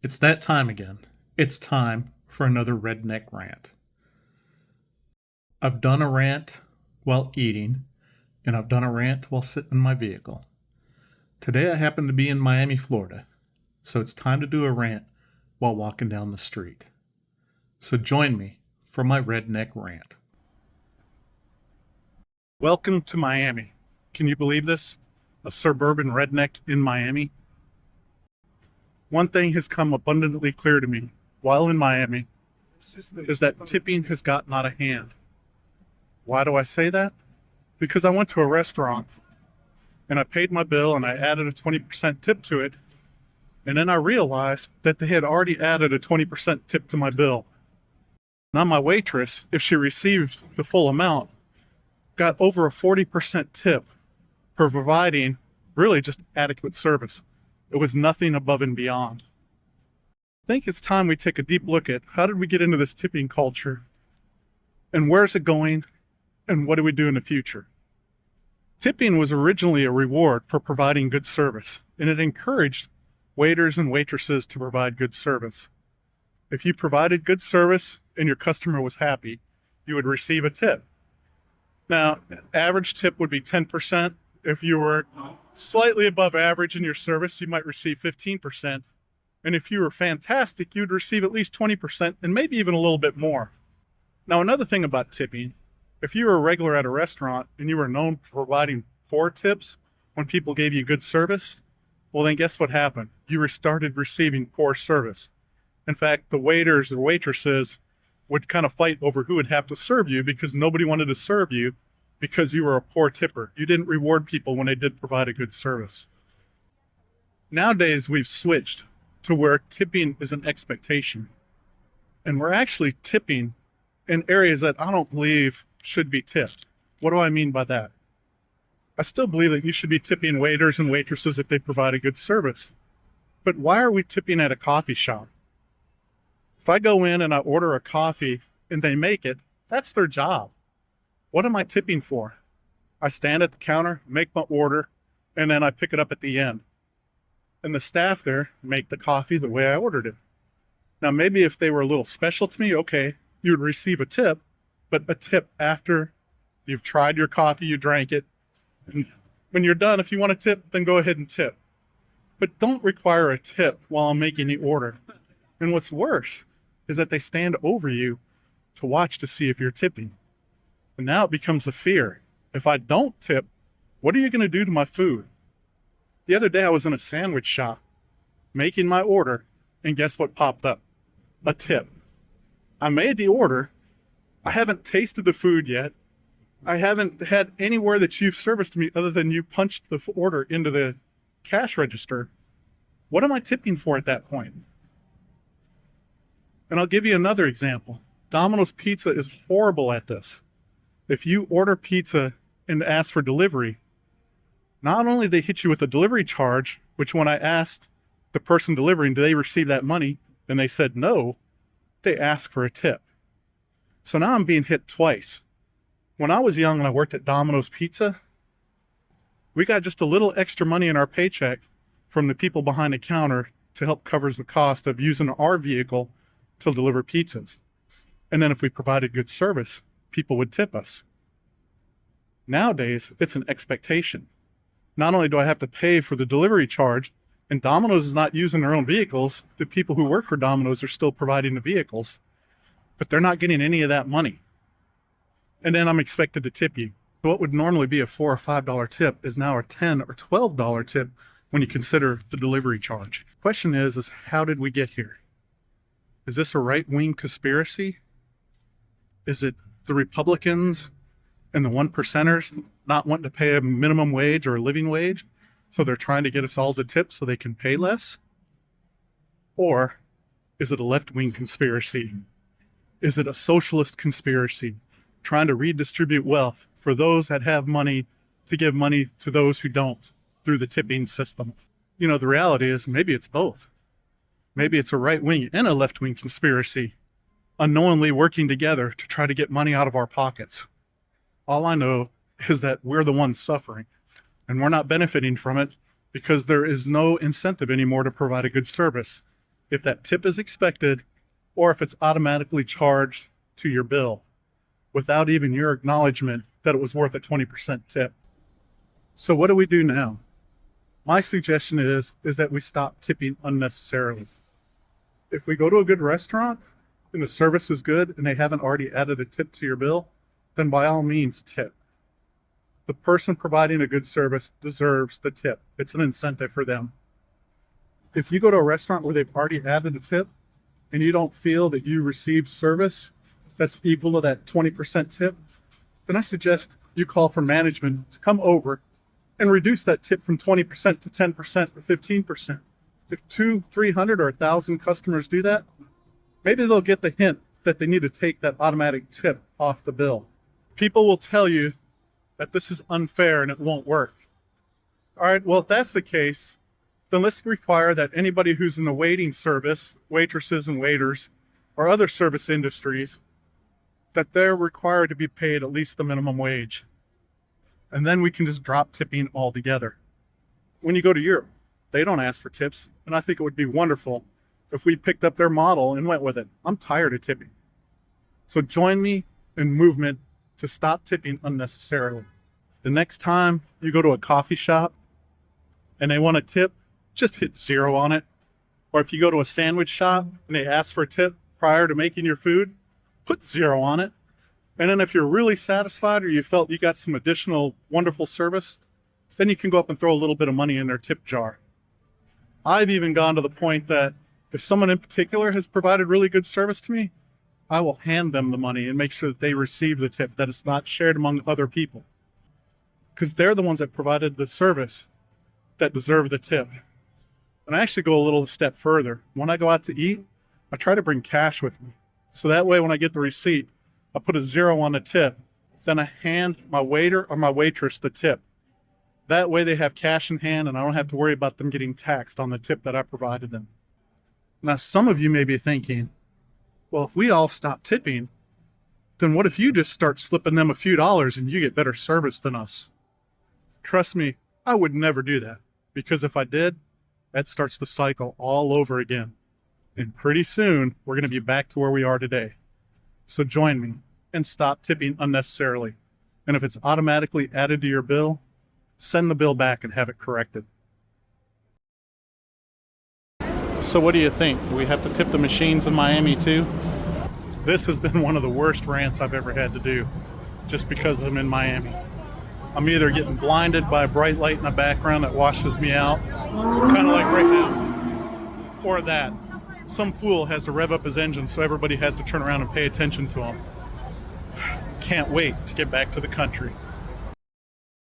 It's that time again. It's time for another redneck rant. I've done a rant while eating, and I've done a rant while sitting in my vehicle. Today I happen to be in Miami, Florida, so it's time to do a rant while walking down the street. So join me for my redneck rant. Welcome to Miami. Can you believe this? A suburban redneck in Miami? One thing has come abundantly clear to me while in Miami is that tipping has gotten out of hand. Why do I say that? Because I went to a restaurant and I paid my bill and I added a 20% tip to it. And then I realized that they had already added a 20% tip to my bill. Now my waitress, if she received the full amount, got over a 40% tip for providing really just adequate service. It was nothing above and beyond. I think it's time we take a deep look at how did we get into this tipping culture and where's it going and what do we do in the future. Tipping was originally a reward for providing good service, and it encouraged waiters and waitresses to provide good service. If you provided good service and your customer was happy, you would receive a tip. Now, average tip would be 10%. If you were slightly above average in your service, you might receive 15%. And if you were fantastic, you'd receive at least 20% and maybe even a little bit more. Now, another thing about tipping, if you were a regular at a restaurant and you were known for providing poor tips when people gave you good service, well, then guess what happened? You started receiving poor service. In fact, the waiters or waitresses would kind of fight over who would have to serve you because nobody wanted to serve you because you were a poor tipper. You didn't reward people when they did provide a good service. Nowadays, we've switched to where tipping is an expectation. And we're actually tipping in areas that I don't believe should be tipped. What do I mean by that? I still believe that you should be tipping waiters and waitresses if they provide a good service. But why are we tipping at a coffee shop? If I go in and I order a coffee and they make it, that's their job. What am I tipping for? I stand at the counter, make my order, and then I pick it up at the end. And the staff there make the coffee the way I ordered it. Now, maybe if they were a little special to me, okay, you would receive a tip, but a tip after you've tried your coffee, you drank it. And when you're done, if you want a tip, then go ahead and tip. But don't require a tip while I'm making the order. And what's worse is that they stand over you to watch to see if you're tipping. And now it becomes a fear. If I don't tip, what are you going to do to my food? The other day I was in a sandwich shop making my order, and guess what popped up? A tip. I made the order. I haven't tasted the food yet. I haven't had anywhere that you've serviced me other than you punched the order into the cash register. What am I tipping for at that point? And I'll give you another example. Domino's Pizza is horrible at this. If you order pizza and ask for delivery, not only they hit you with a delivery charge, which when I asked the person delivering, do they receive that money? And they said no, they asked for a tip. So now I'm being hit twice. When I was young and I worked at Domino's Pizza, we got just a little extra money in our paycheck from the people behind the counter to help cover the cost of using our vehicle to deliver pizzas. And then if we provided good service, people would tip us. Nowadays, it's an expectation. Not only do I have to pay for the delivery charge, and Domino's is not using their own vehicles, the people who work for Domino's are still providing the vehicles, but they're not getting any of that money. And then I'm expected to tip you. What would normally be a $4 or $5 tip is now a $10 or $12 tip when you consider the delivery charge. The question is how did we get here? Is this a right-wing conspiracy? Is it the Republicans and the one percenters not wanting to pay a minimum wage or a living wage, so they're trying to get us all to tip so they can pay less? Or is it a left-wing conspiracy? Is it a socialist conspiracy trying to redistribute wealth for those that have money to give money to those who don't through the tipping system? You know, the reality is maybe it's both. Maybe it's a right-wing and a left-wing conspiracy unknowingly working together to try to get money out of our pockets. All I know is that we're the ones suffering, and we're not benefiting from it because there is no incentive anymore to provide a good service. if that tip is expected or if it's automatically charged to your bill without even your acknowledgement that it was worth a 20% tip. So what do we do now? My suggestion is that we stop tipping unnecessarily. If we go to a good restaurant and the service is good and they haven't already added a tip to your bill, then by all means tip. The person providing a good service deserves the tip. It's an incentive for them. If you go to a restaurant where they've already added a tip and you don't feel that you received service that's equal to that 20% tip, then I suggest you call for management to come over and reduce that tip from 20% to 10% or 15%. If 200, 300, or 1,000 customers do that, maybe they'll get the hint that they need to take that automatic tip off the bill. People will tell you that this is unfair and it won't work. All right, well, if that's the case, then let's require that anybody who's in the waiting service, waitresses and waiters, or other service industries, that they're required to be paid at least the minimum wage. And then we can just drop tipping altogether. When you go to Europe, they don't ask for tips, and I think it would be wonderful if we picked up their model and went with it. I'm tired of tipping. So join me in movement to stop tipping unnecessarily. The next time you go to a coffee shop and they want a tip, just hit 0 on it. Or if you go to a sandwich shop and they ask for a tip prior to making your food, put 0 on it. And then if you're really satisfied or you felt you got some additional wonderful service, then you can go up and throw a little bit of money in their tip jar. I've even gone to the point that if someone in particular has provided really good service to me, I will hand them the money and make sure that they receive the tip, that it's not shared among other people. Because they're the ones that provided the service that deserve the tip. And I actually go a little step further. When I go out to eat, I try to bring cash with me. So that way when I get the receipt, I put a 0 on the tip. Then I hand my waiter or my waitress the tip. That way they have cash in hand and I don't have to worry about them getting taxed on the tip that I provided them. Now, some of you may be thinking, well, if we all stop tipping, then what if you just start slipping them a few dollars and you get better service than us? Trust me, I would never do that, because if I did, that starts the cycle all over again. And pretty soon, we're going to be back to where we are today. So join me and stop tipping unnecessarily. And if it's automatically added to your bill, send the bill back and have it corrected. So what do you think? Do we have to tip the machines in Miami too? This has been one of the worst rants I've ever had to do, just because I'm in Miami. I'm either getting blinded by a bright light in the background that washes me out, kind of like right now, or that some fool has to rev up his engine so everybody has to turn around and pay attention to him. Can't wait to get back to the country.